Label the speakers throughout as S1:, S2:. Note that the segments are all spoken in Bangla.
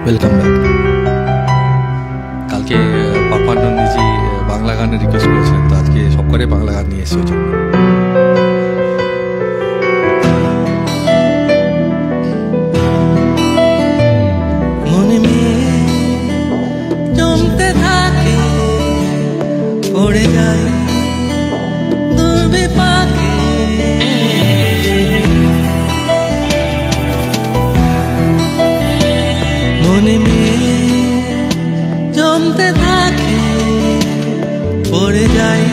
S1: Welcome back. কালকে পাপান নন্দীজি বাংলা গানের রিকোয়েস্ট করেছিলেন, তো আজকে সব করে বাংলা গান নিয়ে এসেছি ওর জন্য।
S2: মনে মেয়ে জমতে থাকে, পড়ে যায় দুর্বিপাকে, মনে মেয়ে জমতে থাকে, পড়ে যায়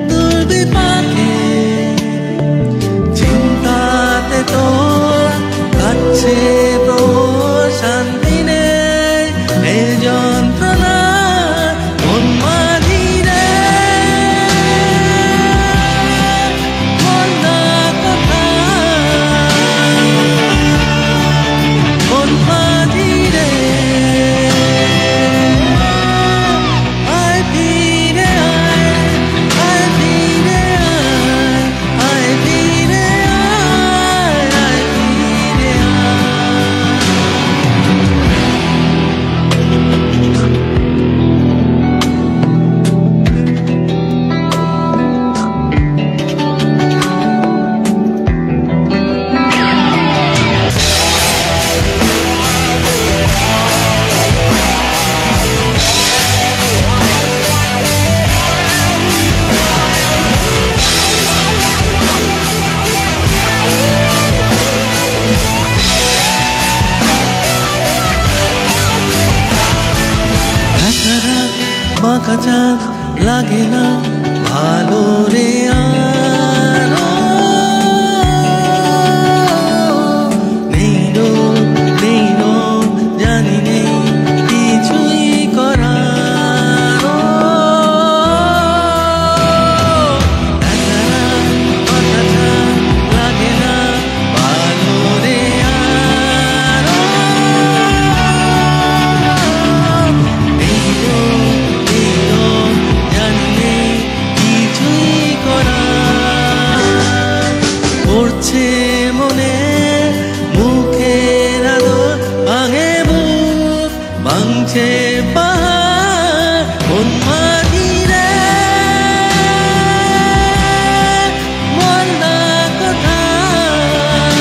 S2: দুর্বিপাকে, চিন্তাতে তো কাছে শান্তি নেই, এই যন্ত্রণা মন মাঝি রে, মন না কোথায়, মন মাঝি রে, আয় ফিরে আয়, আয় ফিরে আয়, আয় ফিরে আয়, আয় ফিরে আয়। বাঁকা চাঁদ লাগে না ভালো রে আলো, নেই রোগ জানি নেই কিছুই করার, বাঁকা চাঁদ লাগে না ভালো রে আলো, পড়ছে মনে মুখের আদর, ভাঙে বুক ভাঙছে পাহাড়, মন মাঝি রে, মন না কোথায়,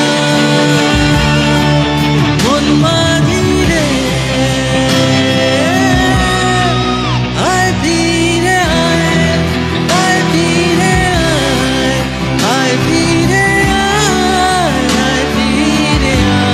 S2: মন মাঝি রে, আয় ফিরে আয়, আয় ফিরে আয়, আয় ফিরে আয়, আয় ফিরে আয়।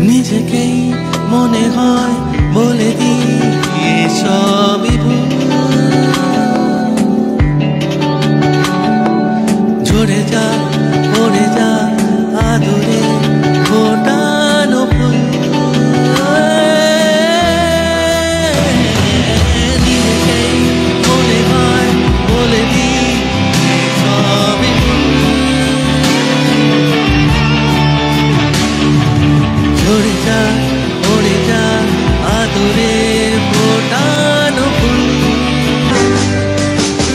S2: নিজেকেই মনে হয় বলে দিই এসবই ভুল, ঝরে যা পড়ে যা আদরে ফোটানো ফুল, নিজেকেই মনে হয় বলে দিই এসবই ভুল, ঝরে যা পড়ে যা আদরে ফোটানো ফুল,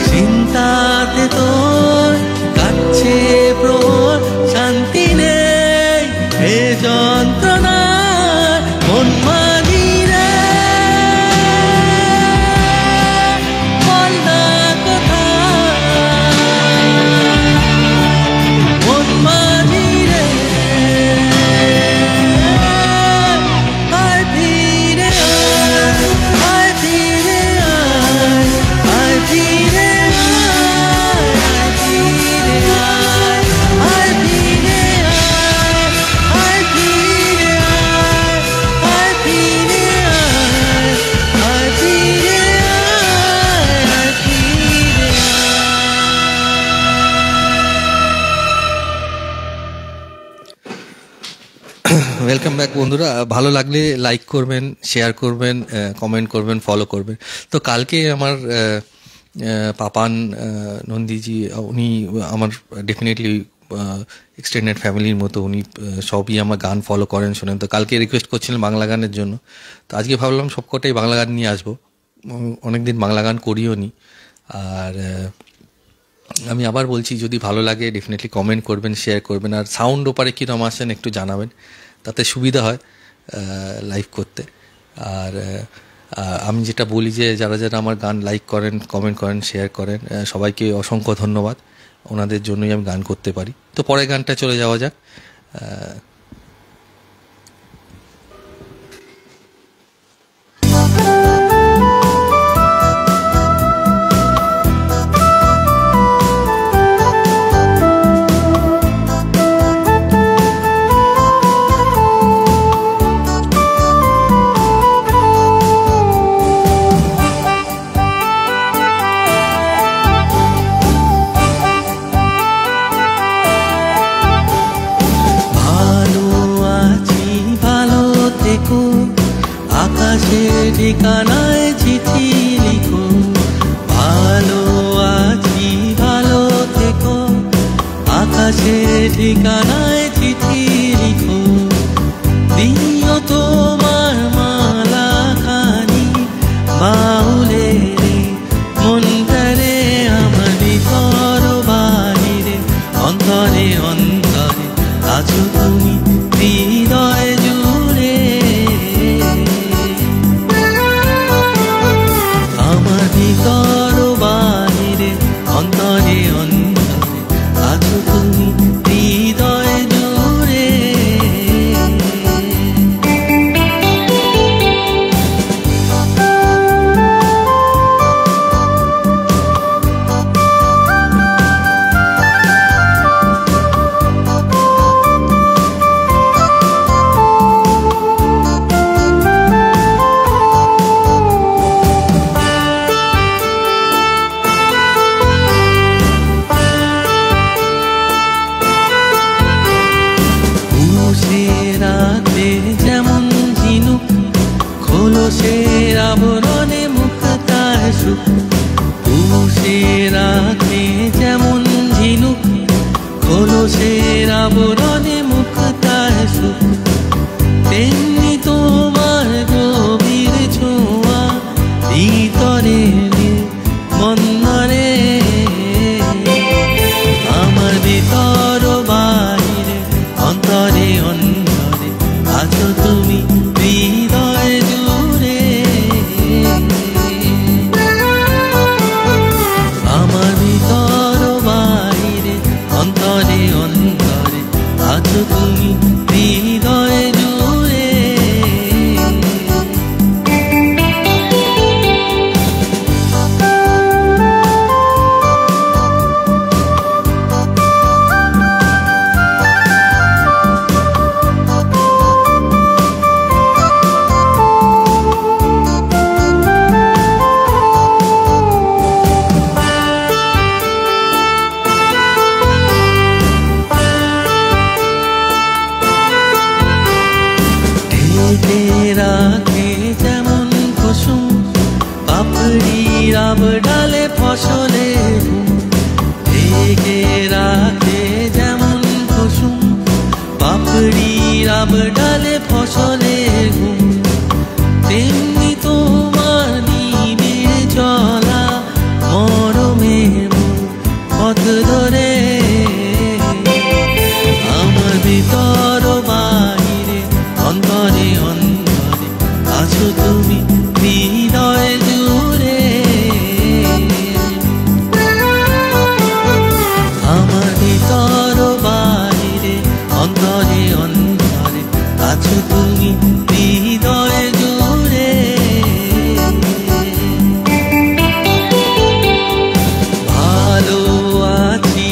S2: চিন্তাতে তোর কাছে প্রহর শান্তি নেই,
S1: ওয়েলকাম ব্যাক বন্ধুরা। ভালো লাগলে লাইক করবেন, শেয়ার করবেন, কমেন্ট করবেন, ফলো করবেন। তো কালকে আমার পাপান নন্দীজি, উনি আমার ডেফিনেটলি এক্সটেন্ডেড ফ্যামিলির মতো। উনি সবই আমার গান ফলো করেন, শোনেন। তো কালকে রিকোয়েস্ট করছিলেন বাংলা গানের জন্য, তো আজকে ভাবলাম সবকটাই বাংলা গান নিয়ে আসবো। অনেকদিন বাংলা গান করিও নি। আর আমি আবার বলছি, যদি ভালো লাগে ডেফিনেটলি কমেন্ট করবেন, শেয়ার করবেন। আর সাউন্ড ওপারে কীরকম আসেন একটু জানাবেন, তাতে সুবিধা হয় লাইভ করতে। আর আমি যেটা বলি যে যারা যারা আমার গান লাইক করেন, কমেন্ট করেন, শেয়ার করেন, সবাইকে অসংখ্য ধন্যবাদ। ওনাদের জন্যই আমি গান করতে পারি। তো পরের গানটা চলে যাওয়া যাক।
S2: আকাশের ঠিকানায় চিঠি লিখো, ভালো আছি ভালো থেকো। আকাশের ঠিকানায় চিঠি লিখো, দিও তোমার মালা খানি বাউলে মনটারে আমার ভিতর বাহিরে, অন্তরে অন্তরে আছো তুমি হৃদয় জুড়ে। ভিতর বাহিরে অন্তরে অন্তরে আছো তুমি হৃদয় জুড়ে। যেমন ঝিনুক খোলসের আবরণে মুক্তার সুখ, পুষে রাখে যেমন ঝিনুক খোলসের আবরণে মুক্তার সুখ, তেমনি তোমার গভীর ছোঁয়া ভিতরে মন্দারে। আমার ভিতর বাহিরে অন্তরে অন্তরে আছো তুমি হৃদয় জুড়ে। আমার ভিতর বাহিরে অন্তরে অন্তরে আছো তুমি হৃদয় জুড়ে। রাখে যেমন কুসুম পাপড়ি রাব ডালে ফসলে, ঢেকে রাখে যেমন কুসুম পাপড়ি রাব ডালে ফসলে ঘুম, তেমনি তোমার নিবিড় চলা মরমে পথ ধরে। আমার ভিতর বাহিরে অন্তরে অন্তরে আছো তুমি হৃদয় জুড়ে। আমার ভিতর বাহিরে অন্তরে অন্তরে আছো তুমি হৃদয় জুড়ে। ভালো আছি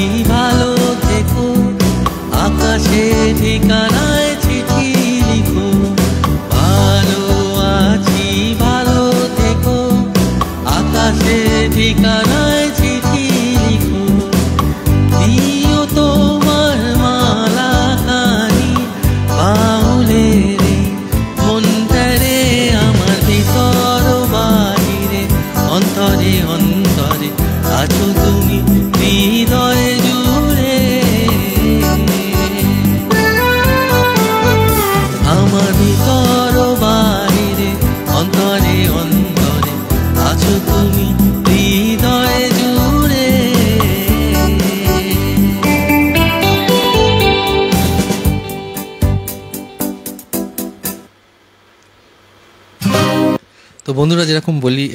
S1: বন্ধুরা যেরকম বলি,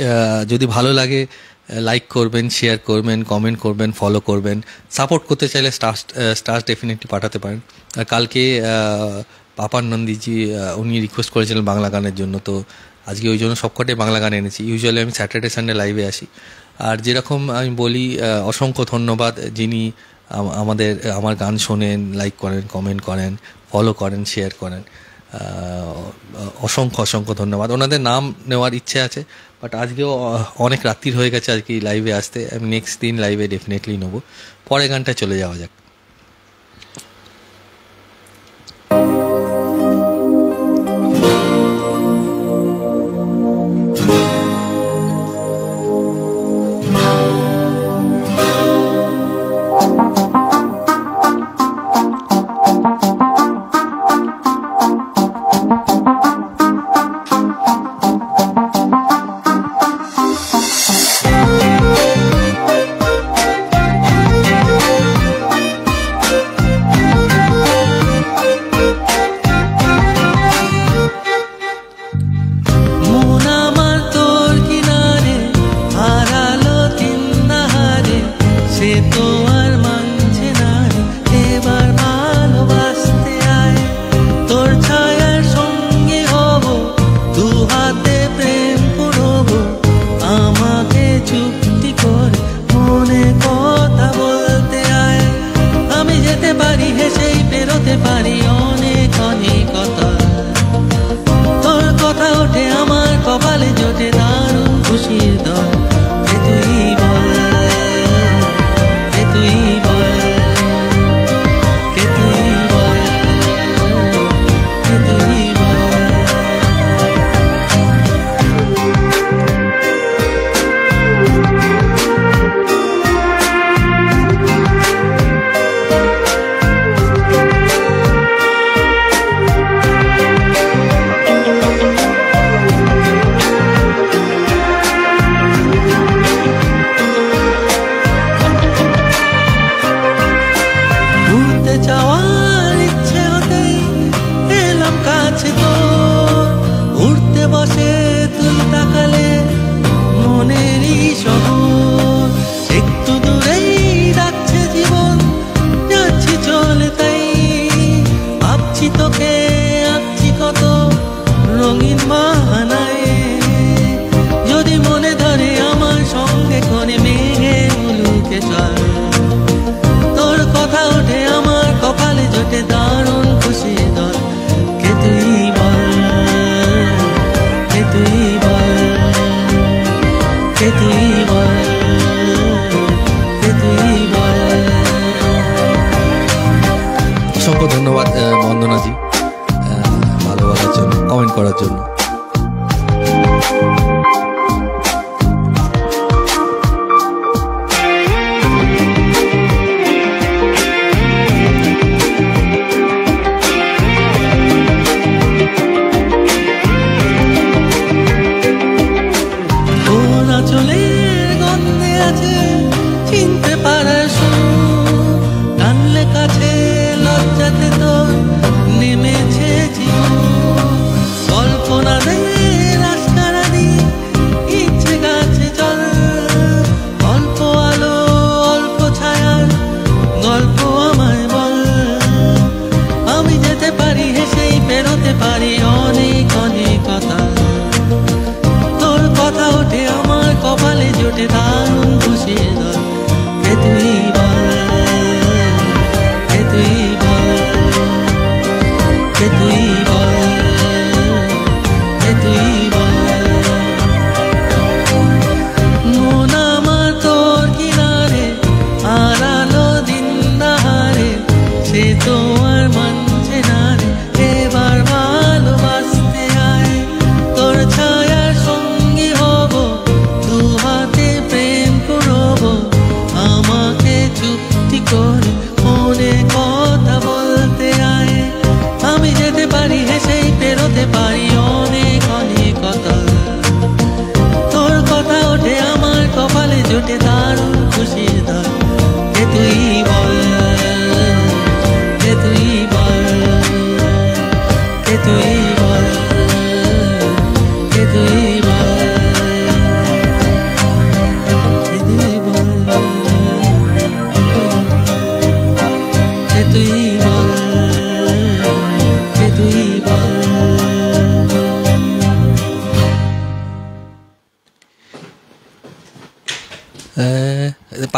S1: যদি ভালো লাগে লাইক করবেন, শেয়ার করবেন, কমেন্ট করবেন, ফলো করবেন। সাপোর্ট করতে চাইলে স্টার্স ডেফিনেটলি পাঠাতে পারেন। আর কালকে পাপান নন্দীজি উনি রিকোয়েস্ট করেছিলেন বাংলা গানের জন্য, তো আজকে ওই জন্য সবকটাই বাংলা গান এনেছি। ইউজুয়ালি আমি স্যাটারডে সানডে লাইভে আসি। আর যেরকম আমি বলি, অসংখ্য ধন্যবাদ যিনি আমার গান শোনেন, লাইক করেন, কমেন্ট করেন, ফলো করেন, শেয়ার করেন। অসংখ্য অসংখ্য ধন্যবাদ। ওনাদের নাম নেওয়ার ইচ্ছে আছে, বাট আজকেও অনেক রাত্রির হয়ে গেছে আজকে লাইভে আসতে। আমি নেক্সট দিন লাইভে ডেফিনেটলি নেবো। পরের গানটায় চলে যাওয়া যাক। অসংখ্য ধন্যবাদ বন্দনাজি, ভালোবাসার জন্য, কমেন্ট করার জন্য।
S2: লজ্জাতে তো নেমেছে জীবন, গল্প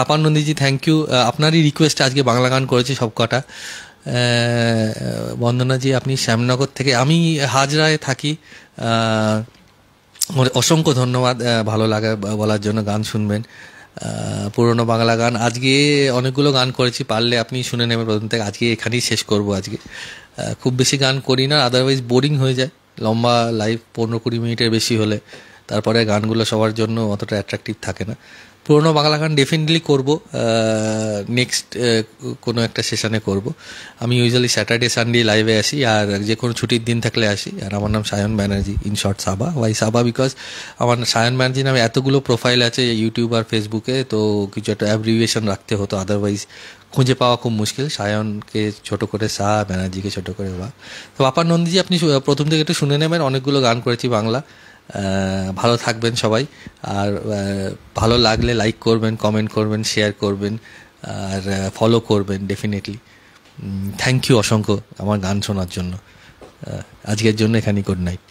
S1: পাপান নন্দীজি থ্যাংক ইউ, আপনারই রিকোয়েস্টে আজকে বাংলা গান করেছি সব কটা। বন্দনাজি আপনি শ্যামনগর থেকে, আমি হাজরায় থাকি। অসংখ্য ধন্যবাদ ভালো লাগে বলার জন্য, গান শুনবেন, পুরনো বাংলা গান। আজকে অনেকগুলো গান করেছি, পারলে আপনি শুনে নেবেন প্রথম থেকে। আজকে এখানেই শেষ করব আজকে। খুব বেশি গান করি না, আদারওয়াইজ বোরিং হয়ে যায় লম্বা লাইভ 15-20 মিনিটের বেশি হলে, তারপরে গানগুলো সবার জন্য অতটা অ্যাট্রাকটিভ থাকে না। পুরোনো বাংলা গান ডেফিনেটলি করব, নেক্সট কোনো একটা সেশনে করব। আমি ইউজুয়ালি স্যাটারডে সানডে লাইভে আসি, আর যে কোনো ছুটির দিন থাকলে আসি। আর আমার নাম Sayan Banerjee, in short Saba. Why Saba because আমার সায়ন ব্যানার্জি নামে এতগুলো প্রোফাইল আছে ইউটিউব আর ফেসবুকে, তো কিছু একটা অ্যাব্রিভিয়েশন রাখতে হতো, আদারওয়াইজ খুঁজে পাওয়া খুব মুশকিল। সায়নকে ছোট করে সা, ব্যানার্জিকে ছোট করে বা। তো পাপান নন্দীজি আপনি প্রথম থেকে একটু শুনে নেবেন, অনেকগুলো গান করেছি বাংলা। ভালো থাকবেন সবাই, আর ভালো লাগলে লাইক করবেন, কমেন্ট করবেন, শেয়ার করবেন, আর ফলো করবেন ডেফিনেটলি। থ্যাংক ইউ অসংখ্য আমার গান শোনার জন্য। আজকের জন্য এখানেই, গুড নাইট।